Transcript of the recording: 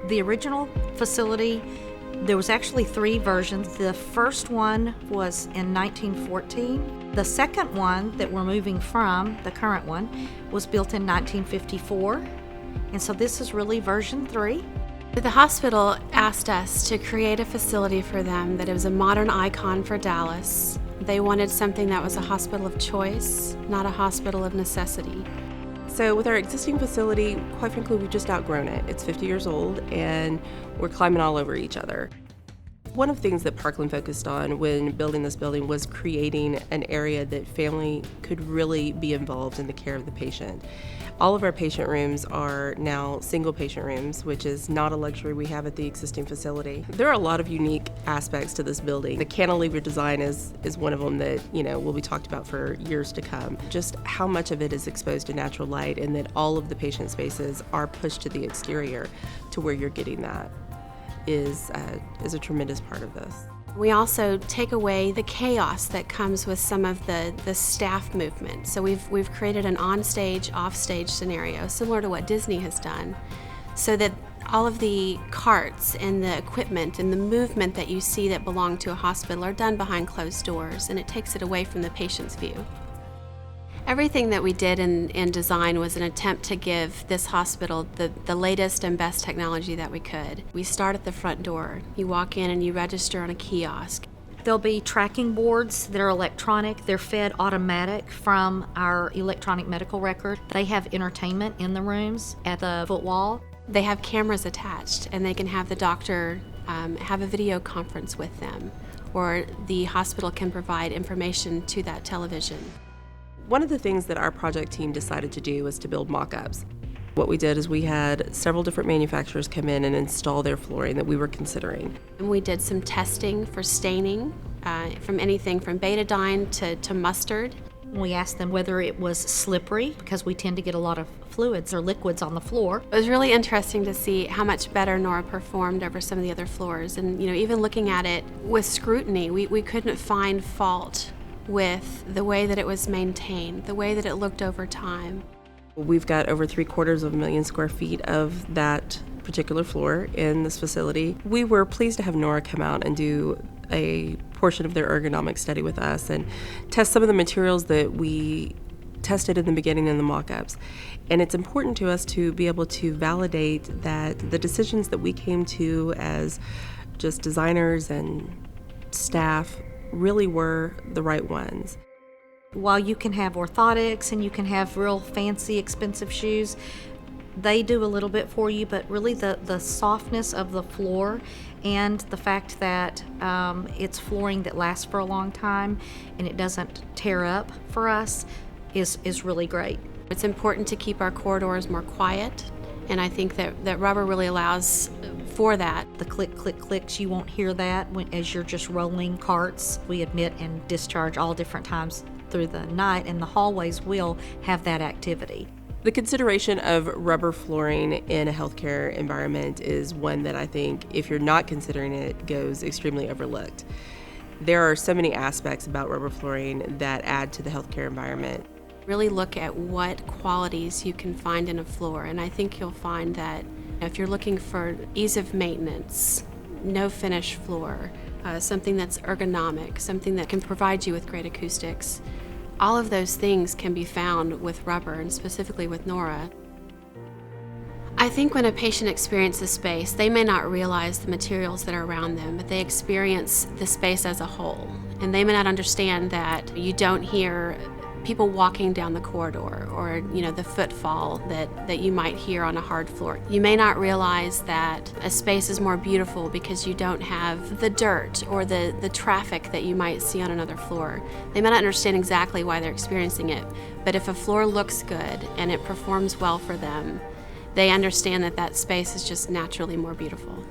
The original facility, there was actually 3 versions. The first one was in 1914. The second one that we're moving from, the current one, was built in 1954. And so this is really version 3. The hospital asked us to create a facility for them that it was a modern icon for Dallas. They wanted something that was a hospital of choice, not a hospital of necessity. So with our existing facility, quite frankly, we've just outgrown it. It's 50 years old and we're climbing all over each other. One of the things that Parkland focused on when building this building was creating an area that family could really be involved in the care of the patient. All of our patient rooms are now single patient rooms, which is not a luxury we have at the existing facility. There are a lot of unique aspects to this building. The cantilever design is one of them that, will be talked about for years to come. Just how much of it is exposed to natural light and that all of the patient spaces are pushed to the exterior to where you're getting that is a tremendous part of this. We also take away the chaos that comes with some of the staff movement. So we've created an on-stage, off-stage scenario, similar to what Disney has done, so that all of the carts and the equipment and the movement that you see that belong to a hospital are done behind closed doors, and it takes it away from the patient's view. Everything that we did in design was an attempt to give this hospital the latest and best technology that we could. We start at the front door. You walk in and you register on a kiosk. There'll be tracking boards that are electronic. They're fed automatic from our electronic medical record. They have entertainment in the rooms at the foot wall. They have cameras attached, and they can have the doctor have a video conference with them, or the hospital can provide information to that television. One of the things that our project team decided to do was to build mock-ups. What we did is we had several different manufacturers come in and install their flooring that we were considering. And we did some testing for staining, from anything from betadine to mustard. We asked them whether it was slippery, because we tend to get a lot of fluids or liquids on the floor. It was really interesting to see how much better Nora performed over some of the other floors. And even looking at it with scrutiny, we couldn't find fault with the way that it was maintained, the way that it looked over time. We've got over 750,000 square feet of that particular floor in this facility. We were pleased to have Nora come out and do a portion of their ergonomic study with us and test some of the materials that we tested in the beginning in the mock-ups. And it's important to us to be able to validate that the decisions that we came to as just designers and staff really were the right ones. While you can have orthotics and you can have real fancy, expensive shoes, they do a little bit for you, but really the softness of the floor and the fact that it's flooring that lasts for a long time and it doesn't tear up for us is really great. It's important to keep our corridors more quiet, and I think that rubber really allows for that. The click, click, clicks, you won't hear that as you're just rolling carts. We admit and discharge all different times through the night, and the hallways will have that activity. The consideration of rubber flooring in a healthcare environment is one that I think, if you're not considering it, goes extremely overlooked. There are so many aspects about rubber flooring that add to the healthcare environment. Really look at what qualities you can find in a floor, and I think you'll find that if you're looking for ease of maintenance, no finish floor, something that's ergonomic, something that can provide you with great acoustics, all of those things can be found with rubber, and specifically with Nora. I think when a patient experiences a space, they may not realize the materials that are around them, but they experience the space as a whole. And they may not understand that you don't hear people walking down the corridor, or the footfall that you might hear on a hard floor. You may not realize that a space is more beautiful because you don't have the dirt or the traffic that you might see on another floor. They may not understand exactly why they're experiencing it, but if a floor looks good and it performs well for them, they understand that space is just naturally more beautiful.